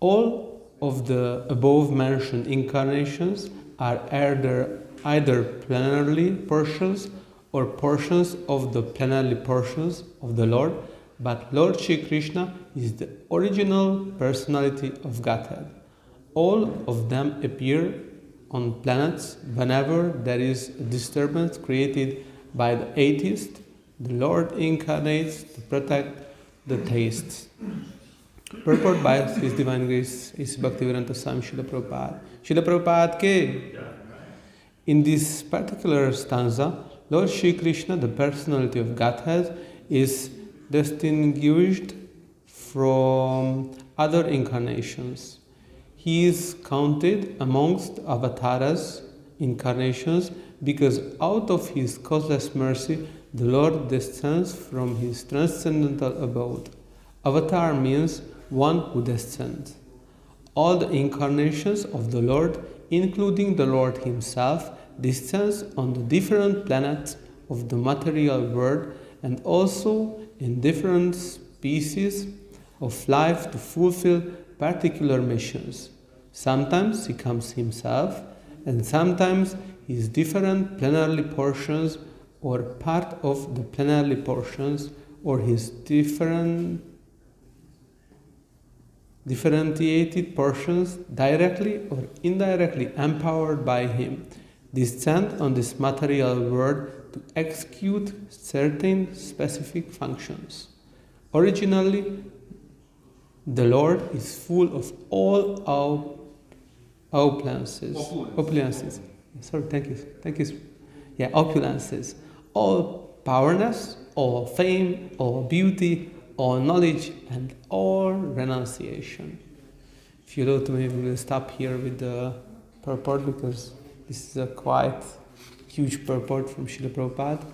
All of the above-mentioned incarnations are either plenarly portions or portions of the plenarly portions of the Lord, but Lord Shri Krishna is the original personality of Godhead. All of them appear on planets whenever there is a disturbance created by the atheist. The Lord incarnates to protect the theists. Purport by His Divine Grace is Bhaktivedanta Swami Srila Prabhupada. Srila Prabhupada ke. In this particular stanza, Lord Shri Krishna, the personality of Godhead, is distinguished from other incarnations. He is counted amongst avatars, incarnations, because out of His causeless mercy, the Lord descends from His transcendental abode. Avatar means one who descends. All the incarnations of the Lord, including the Lord Himself, descends on the different planets of the material world and also in different species of life to fulfill particular missions. Sometimes He comes Himself, and sometimes His different plenarly portions or part of the plenarly portions or His differentiated portions, directly or indirectly empowered by Him, descend on this material world to execute certain specific functions. Originally, the Lord is full of all opulences. Sorry, thank you. Yeah, opulences. All powerness, all fame, all beauty, all knowledge, and all renunciation. If you allow to me, we will stop here with the purport because this is a quite huge purport from Srila Prabhupada.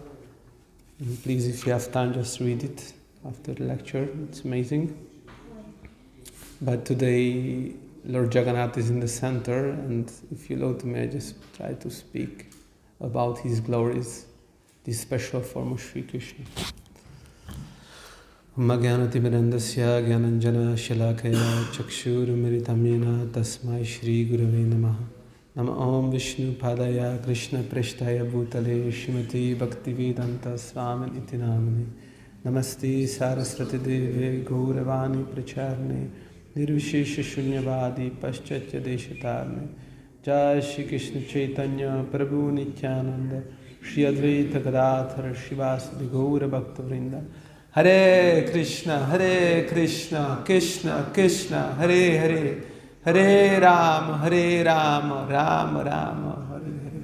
And please, if you have time, just read it after the lecture. It's amazing. But today, Lord Jagannath is in the center, and if you allow to me, I just try to speak about His glories, this special form of Sri Krishna. Magyanatimirandasya Gyananjana Shalakaya Chakshurumiritam Yena Tasmai Shri Gurave Namaha. Nama Om Vishnu Padaya Krishna Preshtaya Bhutale Shrimati Bhaktivedanta Swami Iti Namane. Namaste Saraswati Deve Gauravani Pracharne Nirvishesha Shunyavadi Paschatya Deshatarne. Jai Shri Krishna Chaitanya Prabhu Nityananda Shri Advaita Gadadhara Shivasadi Gaura Bhakta Vrinda. Hare Krishna, Krishna Krishna, Hare Hare, Hare Rama, Rama Rama, Hare Hare.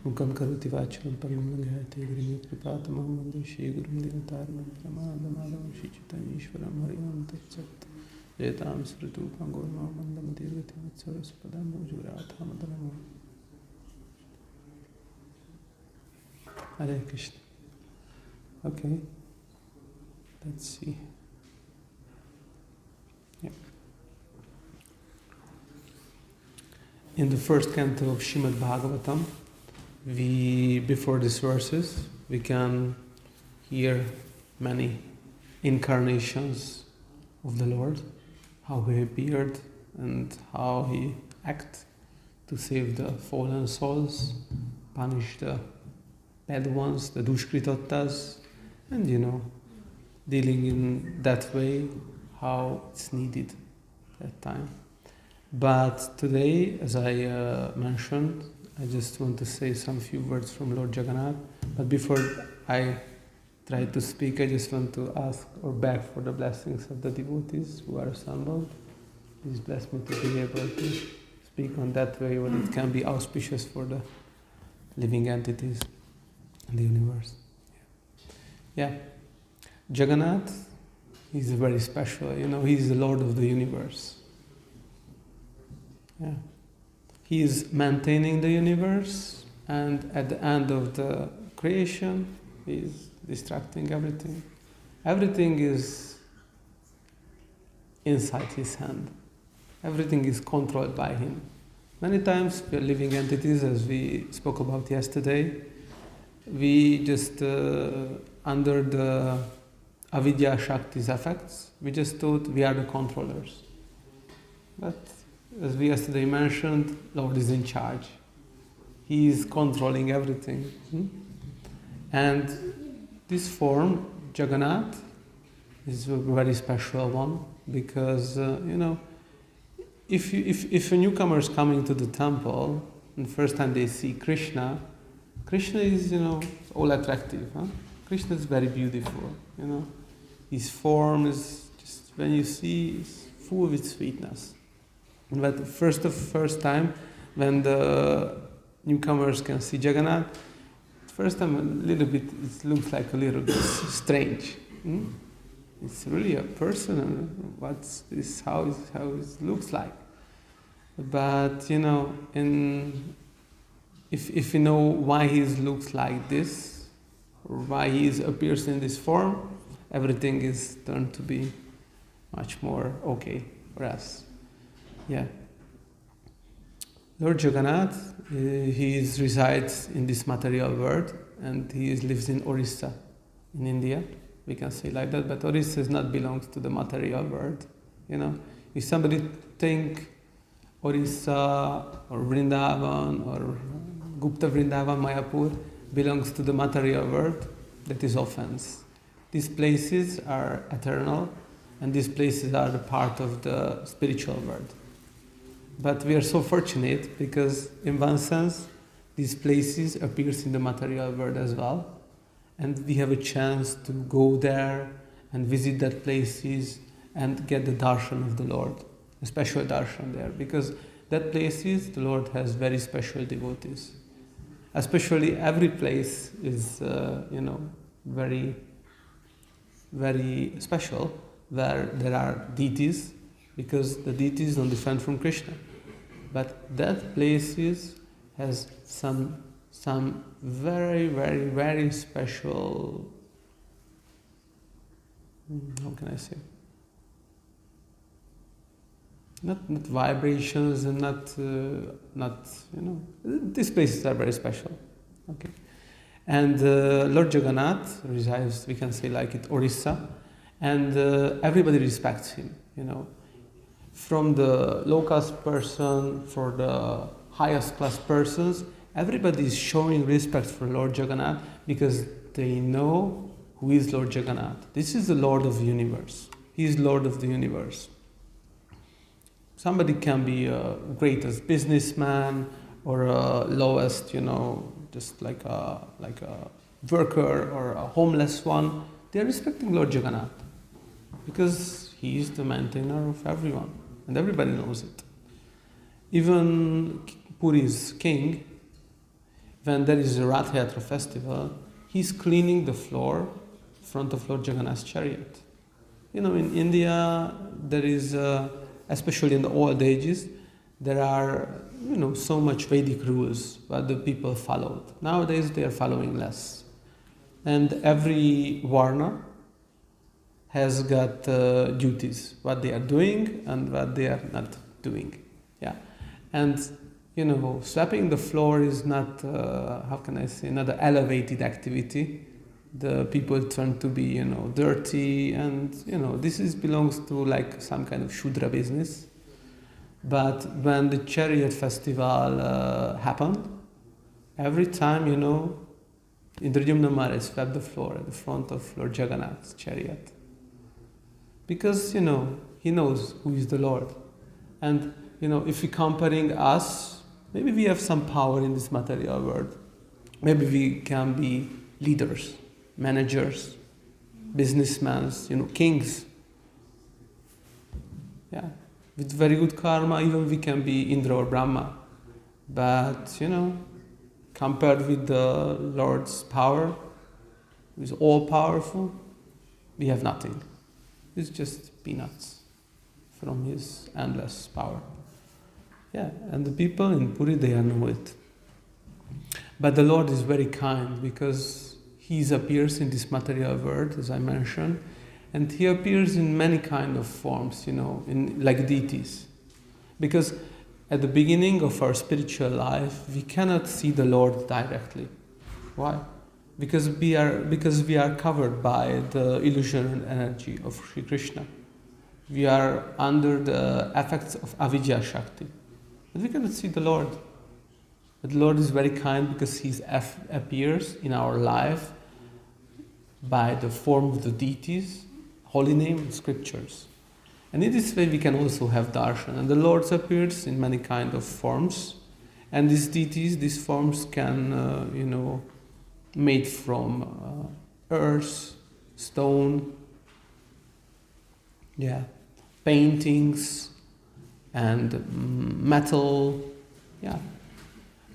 Mukam karoti vachalam paramangayate grini kripatamam vande Shri Gurum Dinataranam Pramadam Shri Chaitanya Ishwaram Harinam Tatsat Jetam Sritu Pangorma Mandam Dirgati Vatsaras Padam Ujurata Madanam. Hare Krishna. Okay, let's see. Yeah. In the first canto of Srimad Bhagavatam, before these verses, we can hear many incarnations of the Lord, how He appeared and how He acted to save the fallen souls, punish the bad ones, the dushkritattas, and dealing in that way how it's needed that time. But today, as I mentioned, I just want to say some few words from Lord Jagannath. But before I try to speak, I just want to ask or beg for the blessings of the devotees who are assembled. Please bless me to be able to speak on that way where it can be auspicious for the living entities in the universe. Yeah. Jagannath is very special. He is the Lord of the universe. Yeah. He is maintaining the universe, and at the end of the creation, He is distracting everything. Everything is inside His hand. Everything is controlled by Him. Many times we are living entities, as we spoke about yesterday. We just, under the avidya shakti's effects, we just thought we are the controllers. But as we yesterday mentioned, Lord is in charge. He is controlling everything. And this form, Jagannath, is a very special one because, if a newcomer is coming to the temple and first time they see Krishna, Krishna is, all attractive. Huh? Krishna is very beautiful, His form is just, when you see, is full with sweetness. But first time when the newcomers can see Jagannath, first time a little bit, it looks like a little bit strange. It's really a person, and what's this? How it looks like. But if you know why he looks like this, or why he appears in this form, everything is turned to be much more okay for us. Yeah. Lord Jagannath, he resides in this material world, and he lives in Orissa, in India. We can say like that, but Orissa does not belongs to the material world. If somebody think Orissa or Vrindavan or Gupta Vrindavan, Mayapur belongs to the material world, that is offense. These places are eternal, and these places are the part of the spiritual world. But we are so fortunate because, in one sense, these places appears in the material world as well, and we have a chance to go there and visit that places and get the darshan of the Lord, a special darshan there, because that places the Lord has very special devotees. Especially every place is, very, very special, where there are deities, because the deities don't different from Krishna. But that places has some very, very, very special, how can I say? Not vibrations and not these places are very special. Okay. And Lord Jagannath resides, we can say like it, Orissa, and everybody respects him, From the lowest person for the highest class persons, everybody is showing respect for Lord Jagannath because they know who is Lord Jagannath. This is the Lord of the universe. He is Lord of the universe. Somebody can be a greatest businessman or a lowest, just like a worker or a homeless one. They are respecting Lord Jagannath because he is the maintainer of everyone, and everybody knows it. Even Puri's king, when there is a Rath Yatra festival, he's cleaning the floor in front of Lord Jagannath's chariot. In India, there is, especially in the old ages, there are, so much Vedic rules that the people followed. Nowadays, they are following less. And every Varna has got duties, what they are doing and what they are not doing. Yeah. And, sweeping the floor is not, not an elevated activity. The people turn to be, dirty, and, this belongs to like some kind of Shudra business. But when the chariot festival happened, every time, Indradyumna Maharaj swept the floor at the front of Lord Jagannath's chariot. Because, he knows who is the Lord. And, if we're comparing us, maybe we have some power in this material world. Maybe we can be leaders, managers, businessmen, kings. Yeah. With very good karma, even we can be Indra or Brahma. But, compared with the Lord's power, who is all-powerful, we have nothing. It's just peanuts from his endless power. Yeah, and the people in Puri, they know it. But the Lord is very kind because he appears in this material world, as I mentioned, and he appears in many kind of forms, in like deities. Because at the beginning of our spiritual life, we cannot see the Lord directly. Why? Because we are covered by the illusion and energy of Sri Krishna. we are under the effects of avidya shakti. But we cannot see the Lord. But the Lord is very kind because He appears in our life by the form of the deities, holy name, scriptures. And in this way we can also have darshan. And the Lord appears in many kind of forms. And these deities, these forms can, made from earth, stone, paintings, and metal,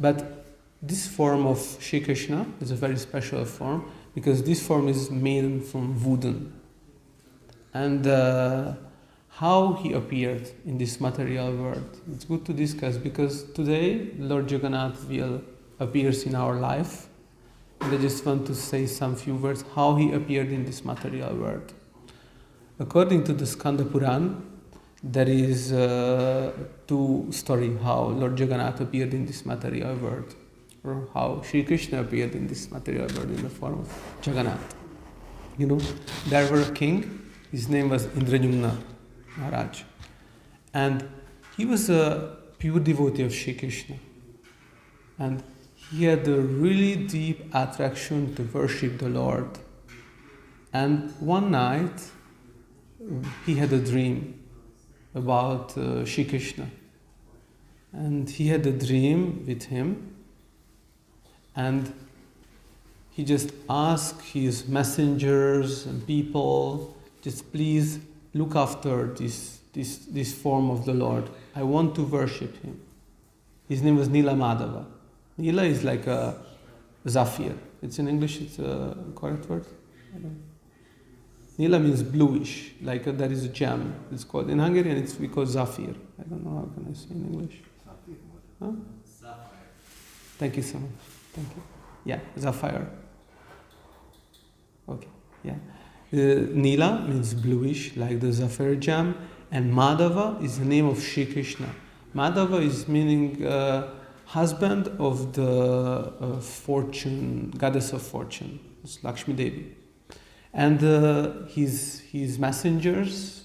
But this form of Shri Krishna is a very special form because this form is made from wooden. And how He appeared in this material world, it's good to discuss because today Lord Jagannath appears in our life. And I just want to say some few words how He appeared in this material world. According to the Skanda Puran, there is two stories how Lord Jagannath appeared in this material world, or how Sri Krishna appeared in this material world in the form of Jagannath. There was a king, his name was Indradyumna Maharaj, and he was a pure devotee of Sri Krishna, and he had a really deep attraction to worship the Lord. And one night he had a dream about Shri Krishna, and he had a dream with him, and he just asked his messengers and people, just please look after this form of the Lord. I want to worship Him. His name was Nila Madhava. Nila is like a zephyr. It's in English, it's a correct word? I don't know. Nila means bluish, like there is a gem. It's called, in Hungarian we call zephyr. I don't know how can I say in English. Huh? Sapphire. Thank you so much. Thank you. Yeah, sapphire. Okay, yeah. Nila means bluish, like the zephyr gem, and Madhava is the name of Sri Krishna. Madhava is meaning husband of the fortune, goddess of fortune, it's Lakshmi Devi. And his messengers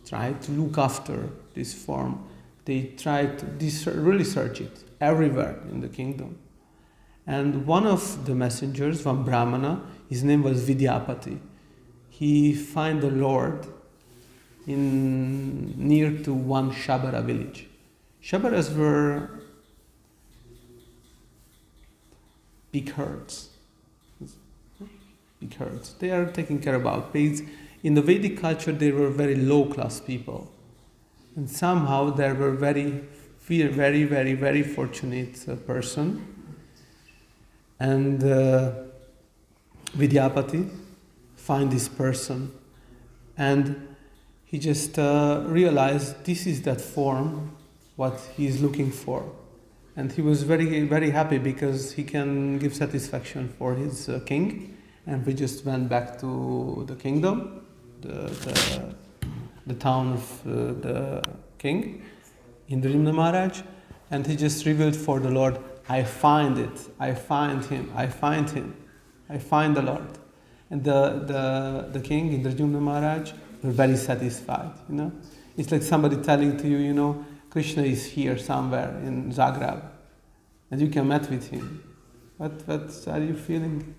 tried to look after this form. They tried to really search it everywhere in the kingdom. And one of the messengers, one Brahmana, his name was Vidyapati. He found the Lord near to one Shabara village. Shabaras were big herds. They are taking care about pigs. In the Vedic culture, they were very low-class people. And somehow there were very, very, very, very fortunate person. And Vidyapati find this person. And he just realized this is that form, what he is looking for. And he was very, very happy because he can give satisfaction for his king. And we just went back to the kingdom, the town of the king, Indradyumna Maharaj, and he just revealed for the Lord, I find it, I find him, I find him, I find the Lord. And the king, Indradyumna Maharaj, were very satisfied, It's like somebody telling to you, Krishna is here somewhere in Zagreb, and you can meet with him. What are you feeling?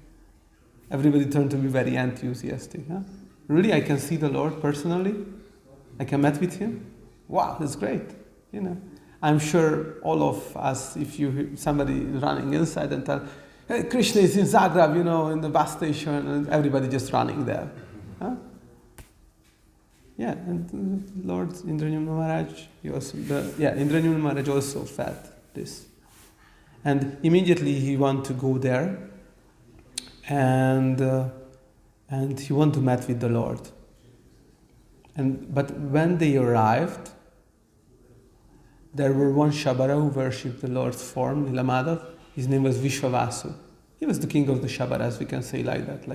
Everybody turned to be very enthusiastic. Huh? Really, I can see the Lord personally. I can meet with Him. Wow, that's great. I'm sure all of us, if somebody running inside and tell, hey, Krishna is in Zagreb, in the bus station, and everybody just running there. Huh? Yeah, and Lord Indradyumna Maharaj, Indradyumna Maharaj also felt this. And immediately he wanted to go there. And he wanted to meet with the Lord. But when they arrived, there were one Shabara who worshipped the Lord's form, Nila Madhav. His name was Vishwavasu. He was the king of the Shabaras, we can say like that,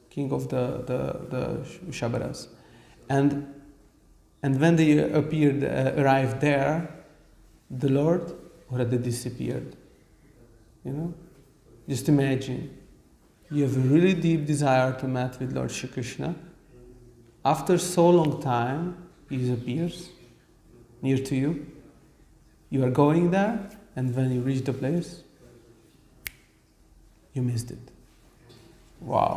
king of the Shabaras. And when they arrived there, the Lord already disappeared. Just imagine, you have a really deep desire to meet with Lord Shri Krishna. after so long time, he appears near to you. You are going there, and when you reach the place, you missed it. Wow.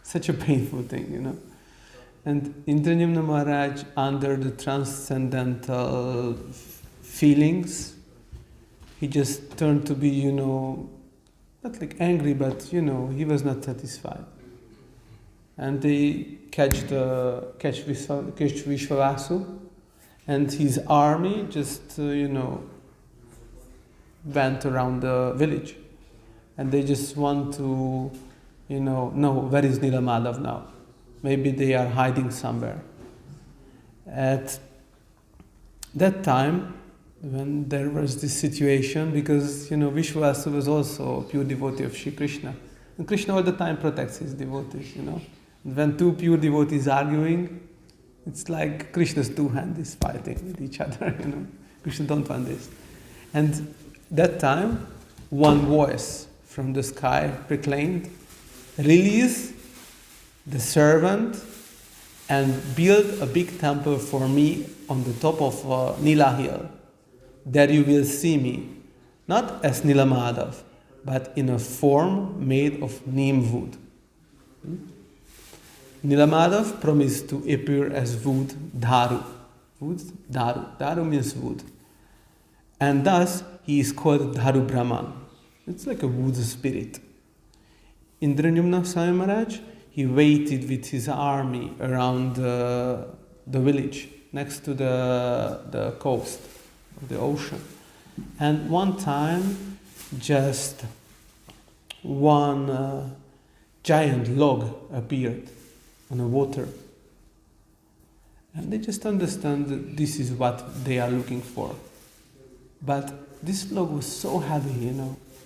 Such a painful thing, you know. And Indradyumna Maharaj, under the transcendental feelings, he just turned to be, you know, not like angry, but, you know, he was not satisfied. And they catch Vishwavasu, and his army just, went around the village. And they just want to, know where is Nilamadav now. Maybe they are hiding somewhere. At that time, when there was this situation, because, Vishwavasu was also a pure devotee of Shri Krishna. And Krishna all the time protects his devotees, And when two pure devotees arguing, it's like Krishna's two hands is fighting with each other, Krishna don't want this. And that time, one voice from the sky proclaimed, release the servant and build a big temple for me on the top of Nila hill. There you will see me, not as Nilamadav, but in a form made of neem wood. Nilamadav promised to appear as wood, dharu. Wood, dharu. Dharu means wood. And thus, he is called Dharu Brahman. It's like a wood spirit. Indradyumna Swami Maharaj, he waited with his army around the village, next to the coast of the ocean. And one time, just one giant log appeared on the water. And they just understand that this is what they are looking for. But this log was so heavy,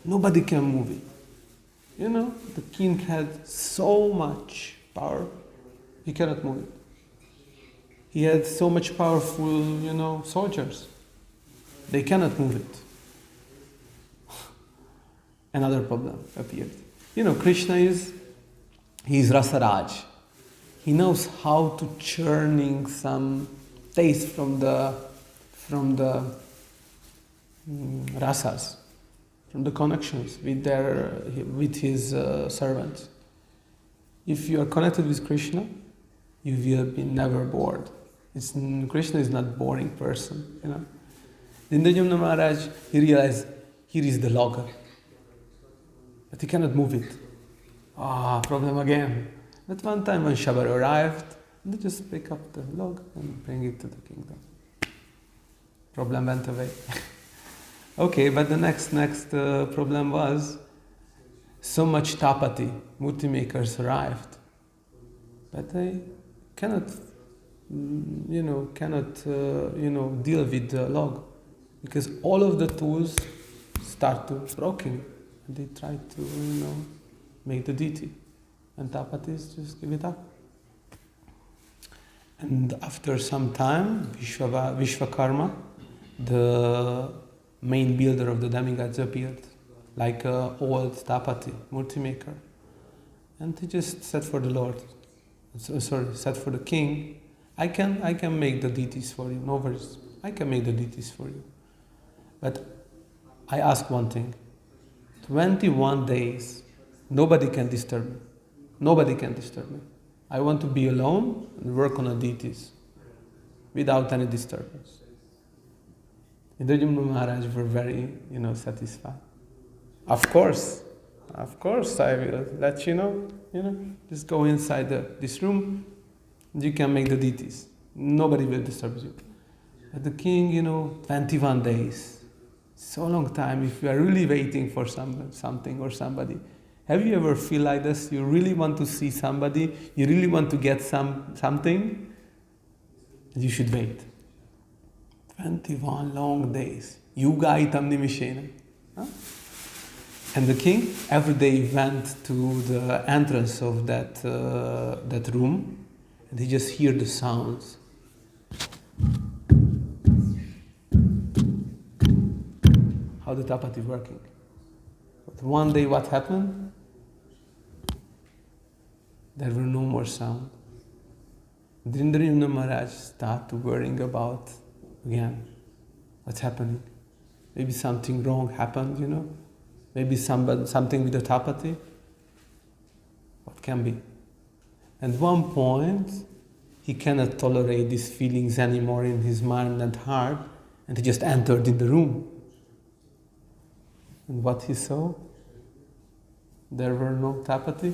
nobody can move it. The king had so much power, he cannot move it. He had so much powerful, soldiers. They cannot move it. Another problem appeared. Krishna is Rasaraj. He knows how to churning some taste from the rasas, from the connections with his servants. If you are connected with Krishna, you will be never bored. Krishna is not boring person, Indradyumna Maharaj, he realized, here is the log, but he cannot move it. Problem again. But one time when Shabar arrived, they just pick up the log and bring it to the kingdom. Problem went away. Okay, but the next problem was so much tapati, murti makers arrived, but they cannot deal with the log, because all of the tools start to broken. They try to make the deity, and tapatis just give it up. And after some time, Vishwakarma, the main builder of the demigods, appeared, like an old tapati, murti maker. And he just said for the Lord, said for the king, I can make the deities for you, no worries. I can make the deities for you. But I ask one thing, 21 days, nobody can disturb me. Nobody can disturb me. I want to be alone and work on the deities without any disturbance. Indradyumna Maharaj were very, satisfied. Of course I will let you know, just go inside this room, and you can make the deities. Nobody will disturb you. But the king, 21 days, so long time, if you are really waiting for something or somebody. Have you ever feel like this? You really want to see somebody, you really want to get something, you should wait. 21 long days. Yuga itam nimishena. And the king every day went to the entrance of that room, and he just hear the sounds. How the tapati working. But one day what happened? There were no more sound. Drindarayana Maharaj started worrying about, again, what's happening. Maybe something wrong happened, Maybe something with the tapati. What can be? At one point, he cannot tolerate these feelings anymore in his mind and heart, and he just entered in the room. And what he saw? There were no tapati.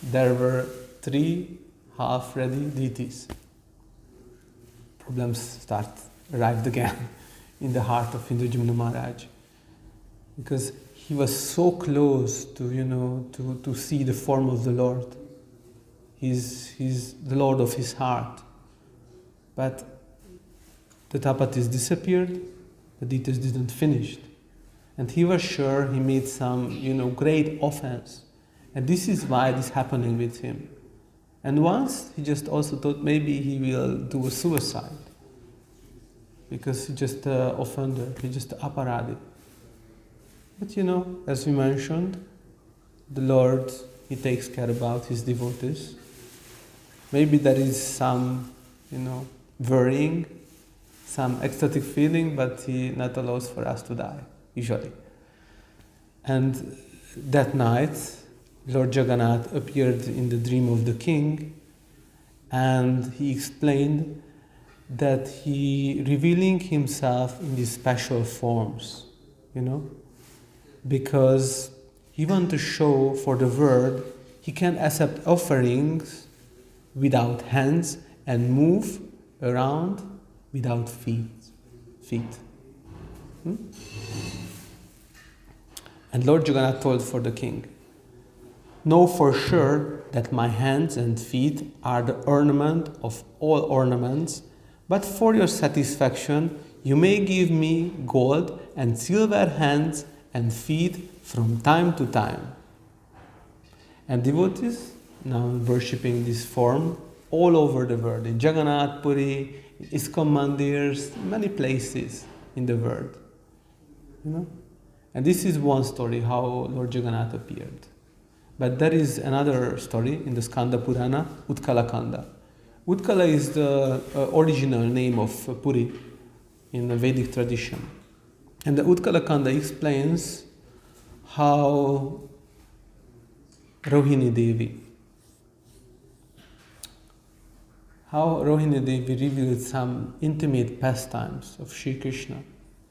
There were 3 half-ready deities. Problems arrived again in the heart of Indradyumna Maharaj, because he was so close to see the form of the Lord. He's the Lord of his heart. But the tapatis disappeared, the deities didn't finish. And he was sure he made some, great offense. And this is why this is happening with him. And once he just also thought maybe he will do a suicide. Because he just offended, he just aparadi. But as we mentioned, the Lord, he takes care about his devotees. Maybe there is some, worrying, some ecstatic feeling, but he not allows for us to die, usually. And that night, Lord Jagannath appeared in the dream of the king, and he explained that he revealing himself in these special forms, because he wanted to show for the world he can accept offerings without hands and move around without feet. And Lord Jagannath told for the king, "Know for sure that my hands and feet are the ornament of all ornaments, but for your satisfaction you may give me gold and silver hands and feet from time to time." And devotees now worshipping this form all over the world, in Jagannath Puri, in ISKCON mandirs, many places in the world. And this is one story how Lord Jagannath appeared. But there is another story in the Skanda Purana, Utkala Kanda. Utkala is the original name of Puri in the Vedic tradition. And the Utkala Kanda explains how Rohini Devi revealed some intimate pastimes of Sri Krishna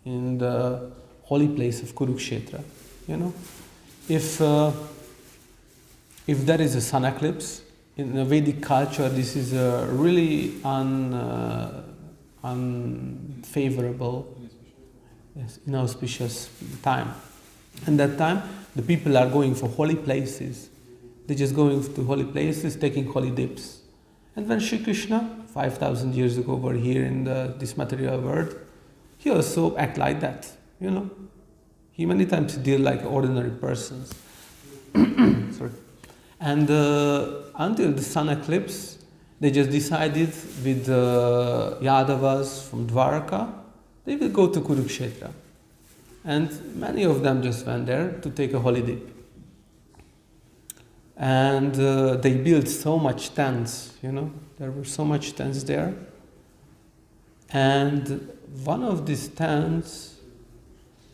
in the holy place of Kurukshetra. If there is a sun eclipse, in the Vedic culture, this is a really unfavorable, inauspicious time. And that time, the people are going for holy places. They're just going to holy places, taking holy dips. And when Sri Krishna, 5,000 years ago, were here in this material world, he also act like that, He many times deal like ordinary persons. Sorry. And until the sun eclipse, they just decided with the Yadavas from Dwarka, they will go to Kurukshetra. And many of them just went there to take a holy dip. And they built so much tents, there were so much tents there. And one of these tents,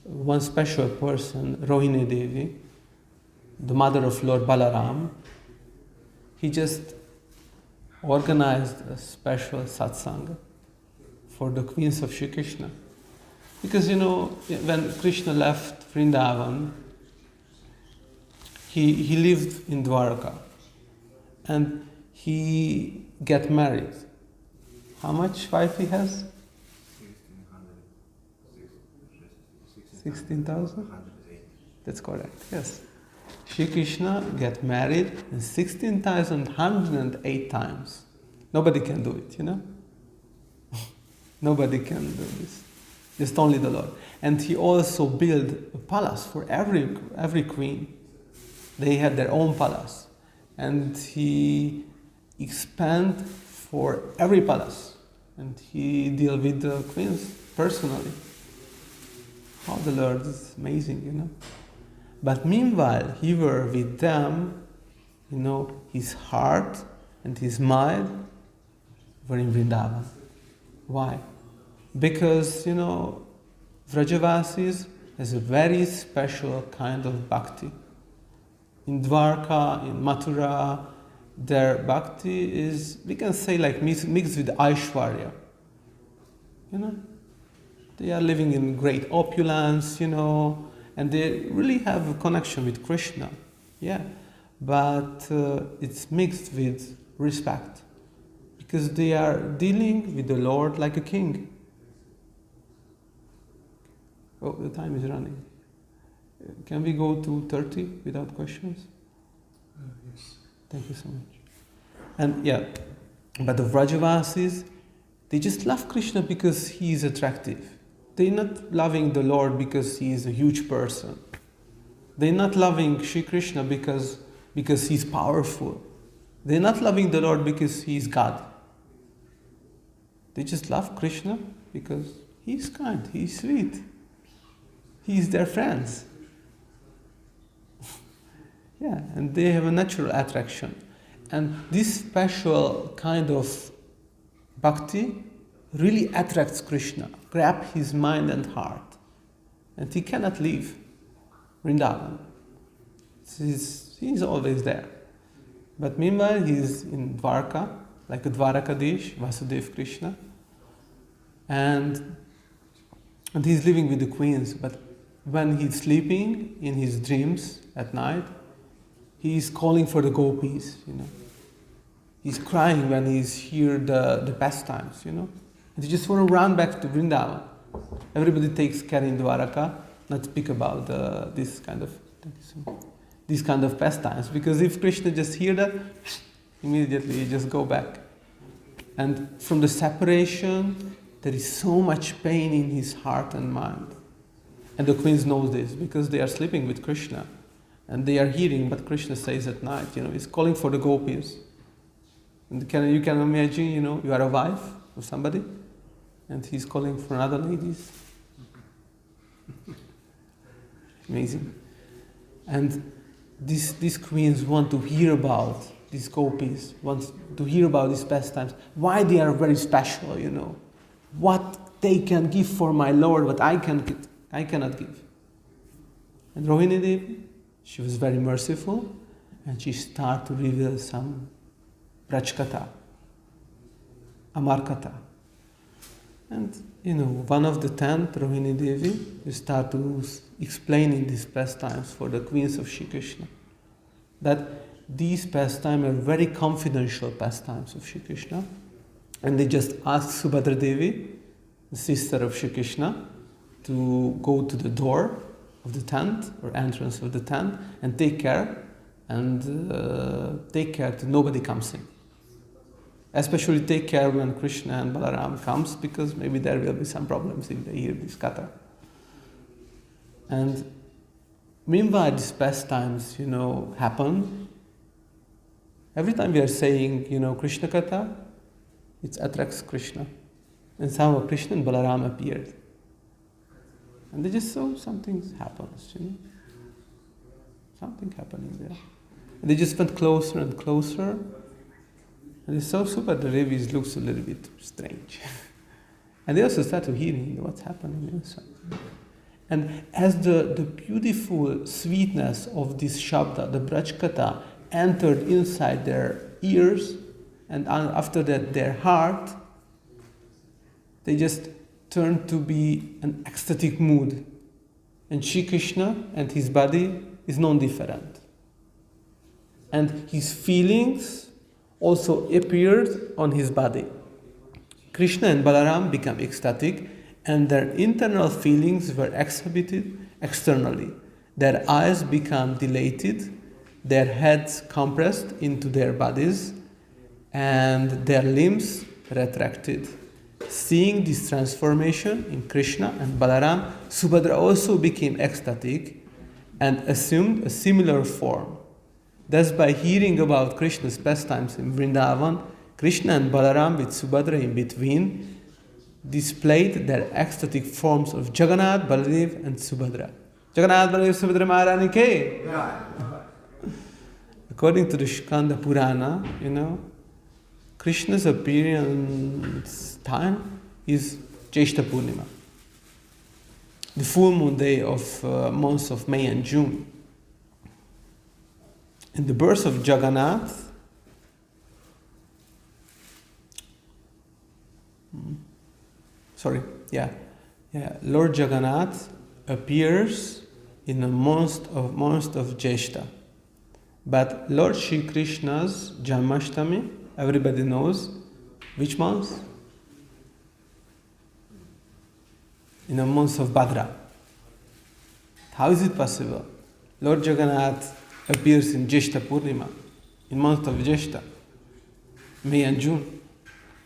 one special person, Rohini Devi, the mother of Lord Balaram, he just organized a special satsanga for the queens of Sri Krishna. Because, when Krishna left Vrindavan, he lived in Dwarka and he got married. How much wife he has? 16,000? That's correct, yes. Sri Krishna got married 16,108 times. Nobody can do it, Nobody can do this. Just only the Lord. And he also built a palace for every queen. They had their own palace. And he expanded for every palace. And he dealt with the queens personally. How the Lord is amazing, But meanwhile, he were with them, his heart and his mind were in Vrindavan. Why? Because, Vrajavasis has a very special kind of bhakti. In Dwarka, in Mathura, their bhakti is, we can say, like mixed with Aishwarya. They are living in great opulence, and they really have a connection with Krishna. Yeah, but it's mixed with respect, because they are dealing with the Lord like a king. Oh, the time is running. Can we go to 30 without questions? Yes. Thank you so much. And yeah, but the Vrajavasis, they just love Krishna because he is attractive. They're not loving the Lord because he is a huge person. They're not loving Sri Krishna because he's powerful. They're not loving the Lord because he is God. They just love Krishna because he's kind, he's sweet. He's their friends. Yeah, and they have a natural attraction. And this special kind of bhakti really attracts Krishna, grab his mind and heart. And he cannot leave Vrindavan. He's always there. But meanwhile, he's in Dwarka, like a Dwarakadish, Vasudev Krishna. And he's living with the queens. But when he's sleeping in his dreams at night, he's calling for the gopis, He's crying when he's hear the pastimes, And he just want to run back to Vrindavan. Everybody takes care in Dwaraka, not speak about this kind of pastimes, because if Krishna just hear that, immediately you just go back. And from the separation, there is so much pain in his heart and mind. And the queens know this because they are sleeping with Krishna. And they are hearing what Krishna says at night, he's calling for the gopis. And you can imagine, you are a wife of somebody, and he's calling for other ladies. Amazing. And these queens want to hear about these gopis, want to hear about these pastimes, why they are very special, what they can give for my Lord, what I cannot give. And Rohini Devi, she was very merciful, and she started to reveal some Brajkatha, Amarkatha. And, one of the 10, Rohini Devi, start to explain in these pastimes for the queens of Shri Krishna that these pastimes are very confidential pastimes of Shri Krishna. And they just ask Subhadra Devi, the sister of Shri Krishna, to go to the door of the tent or entrance of the tent and take care that nobody comes in. Especially take care when Krishna and Balaram comes, because maybe there will be some problems if they hear this katha. And meanwhile, these pastimes, happen. Every time we are saying, Krishna katha, it attracts Krishna. And somehow Krishna and Balaram appeared. And they just saw something happens, Something happening there. And they just went closer and closer. And they saw Subhadra Devi looks a little bit strange. And they also started hearing what's happening inside. And as the beautiful sweetness of this Shabda, the Brajkatha, entered inside their ears, and after that their heart, they just turned to be an ecstatic mood. And Shri Krishna and his body is non-different. And his feelings also appeared on his body. Krishna and Balaram became ecstatic, and their internal feelings were exhibited externally. Their eyes became dilated, their heads compressed into their bodies, and their limbs retracted. Seeing this transformation in Krishna and Balaram, Subhadra also became ecstatic and assumed a similar form. Thus, by hearing about Krishna's pastimes in Vrindavan, Krishna and Balaram with Subhadra in between displayed their ecstatic forms of Jagannath, Baladev and Subhadra. Jagannath, Baladev, Subhadra Maharani ke? According to the Skanda Purana, Krishna's appearance time is Jyeshta Purnima, the full moon day of months of May and June. And the birth of Jagannath Lord Jagannath appears in the month of Jyeshta. But Lord Shri Krishna's Janmashtami, everybody knows which month? In the month of Bhadra. How is it possible? Lord Jagannath appears in Jyeshta Purnima, in month of Jyeshta, May and June.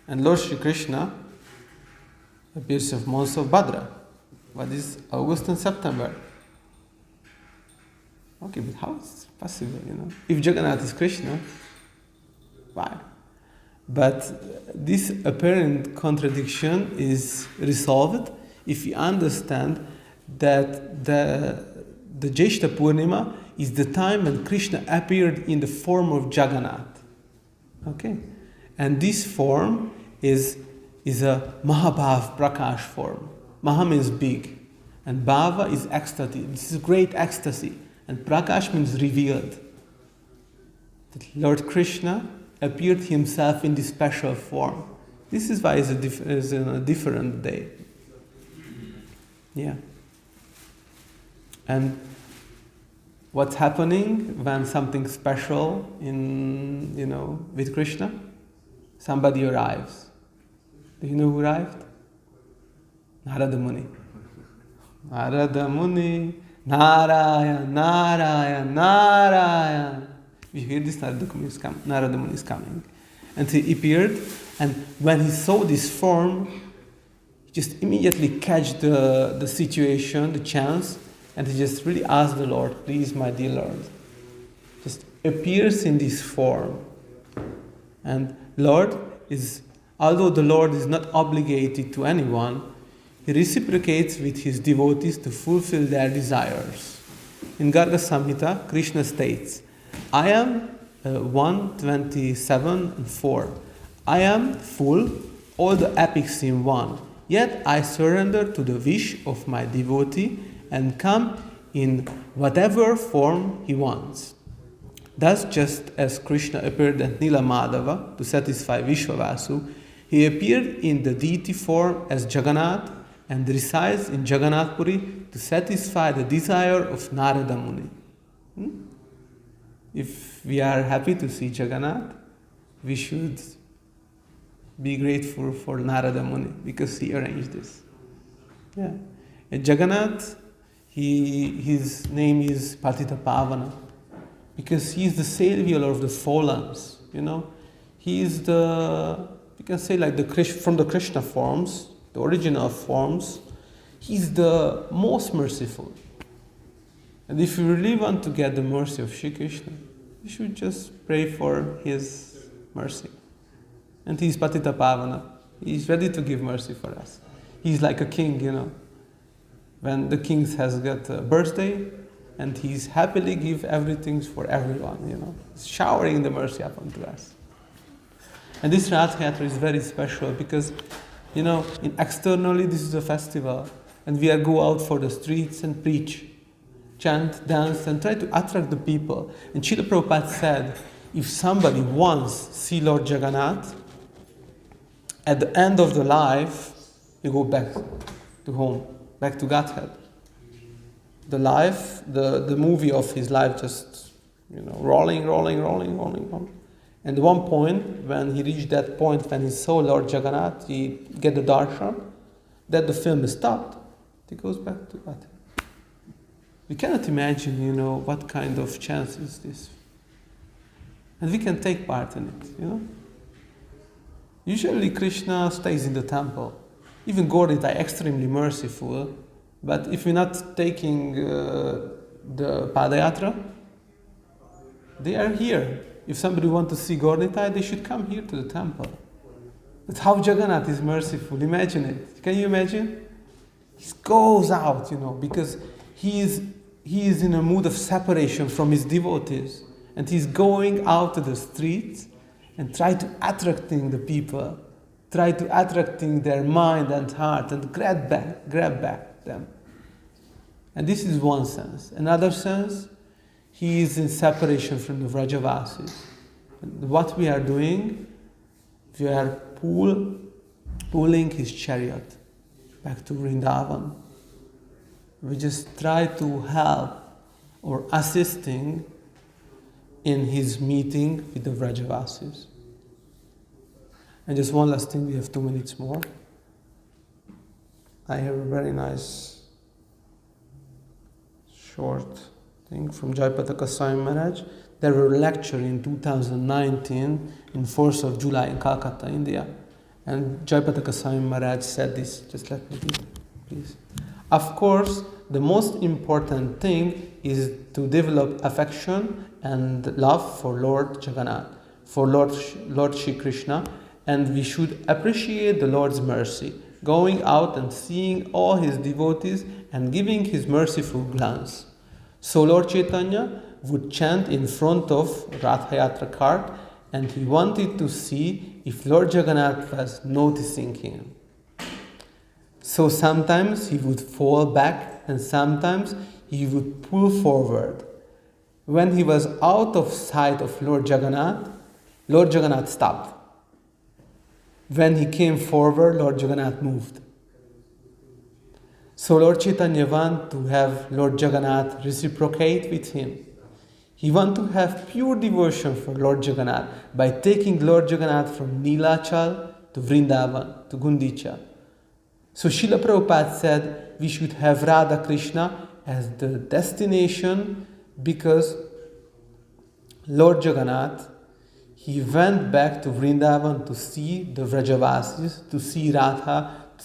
And Lord Shri Krishna appears in month of Bhadra. What is August and September? Okay, but how is it possible, If Jagannath is Krishna, why? But this apparent contradiction is resolved if you understand that the Jyeshta Purnima is the time when Krishna appeared in the form of Jagannath. Okay? And this form is a Mahabhav Prakash form. Maha means big. And Bhava is ecstasy. This is great ecstasy. And Prakash means revealed. That Lord Krishna appeared himself in this special form. This is why it's a different day. Yeah. And what's happening when something special with Krishna? Somebody arrives. Do you know who arrived? Narada Muni. Narada Muni, Narayan, Narayan, Narayan. You hear this? Narada Muni is coming. And he appeared, and when he saw this form, he just immediately catch the situation, the chance, and he just really asked the Lord, please, my dear Lord, just appears in this form. And although the Lord is not obligated to anyone, he reciprocates with his devotees to fulfill their desires. In Garga Samhita, Krishna states, I am 1:27-4. I am full, all the epics in one. Yet I surrender to the wish of my devotee and come in whatever form he wants. Thus, just as Krishna appeared at Nila Madhava to satisfy Vishwavasu, he appeared in the deity form as Jagannath and resides in Jagannath Puri to satisfy the desire of Narada Muni. If we are happy to see Jagannath, we should be grateful for Narada Muni because he arranged this. Yeah. And Jagannath, his name is Patita Pavana because he is the savior of the fallen. He is you can say from the Krishna forms, the original forms, he's the most merciful. And if you really want to get the mercy of Shri Krishna, you should just pray for his mercy. And he's Patita Pavana. He's ready to give mercy for us. He's like a king, When the king has got a birthday, and he's happily give everything for everyone, He's showering the mercy upon to us. And this Rath Yatra is very special because, externally this is a festival, and we go out for the streets and preach, chant, dance, and try to attract the people. And Srila Prabhupada said, if somebody once see Lord Jagannath, at the end of the life, he go back to home, back to Godhead. The life, the movie of his life just, rolling. And at one point, when he reached that point, when he saw Lord Jagannath, he get the darshan, that the film is stopped, he goes back to Godhead. We cannot imagine, what kind of chance is this. And we can take part in it, Usually Krishna stays in the temple. Even Gaudis are extremely merciful, but if we're not taking the Padayatra, they are here. If somebody wants to see Gaudita, they should come here to the temple. That's how Jagannath is merciful. Imagine it. Can you imagine? He goes out, because he is in a mood of separation from his devotees. And he's going out to the streets and try to attracting the people, try to attracting their mind and heart and grab back them. And this is one sense. Another sense, he is in separation from the Vrajavasis. And what we are doing, we are pulling his chariot back to Vrindavan. We just try to help or assisting in his meeting with the Vrajavasis. And just one last thing, we have 2 minutes more. I have a very nice short thing from Jayapataka Swami Maharaj. There were a lecture in 2019 in 4th of July in Calcutta, India. And Jayapataka Swami Maharaj said this, just let me read, please. Of course, the most important thing is to develop affection and love for Lord Jagannath, for Lord Shri Krishna, and we should appreciate the Lord's mercy, going out and seeing all his devotees and giving his merciful glance. So Lord Chaitanya would chant in front of Ratha Yatra cart, and he wanted to see if Lord Jagannath was noticing him. So sometimes he would fall back and sometimes he would pull forward. When he was out of sight of Lord Jagannath stopped. When he came forward, Lord Jagannath moved. So Lord Chaitanya wants to have Lord Jagannath reciprocate with him. He wants to have pure devotion for Lord Jagannath by taking Lord Jagannath from Nilachal to Vrindavan, to Gundicha. So Srila Prabhupada said we should have Radha Krishna as the destination because Lord Jagannath, he went back to Vrindavan to see the Vrajavasis, to see Radha, to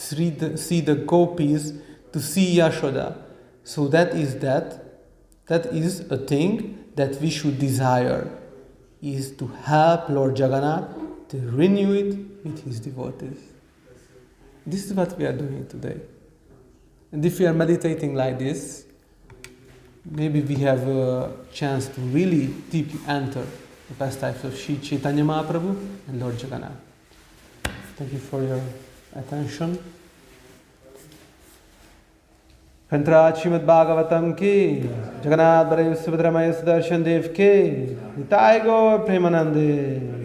see the gopis, to see Yashoda. So that is a thing that we should desire, is to help Lord Jagannath to renew it with his devotees. This is what we are doing today. And if we are meditating like this, maybe we have a chance to really deeply enter the pastimes of Sri Chaitanya Mahaprabhu and Lord Jagannath. Thank you for your attention. Kantra Srimad Bhagavatam ki, Jagannath Baladev Subhadramaya Sudarshan Dev ki, Nitai Gaur Premanande.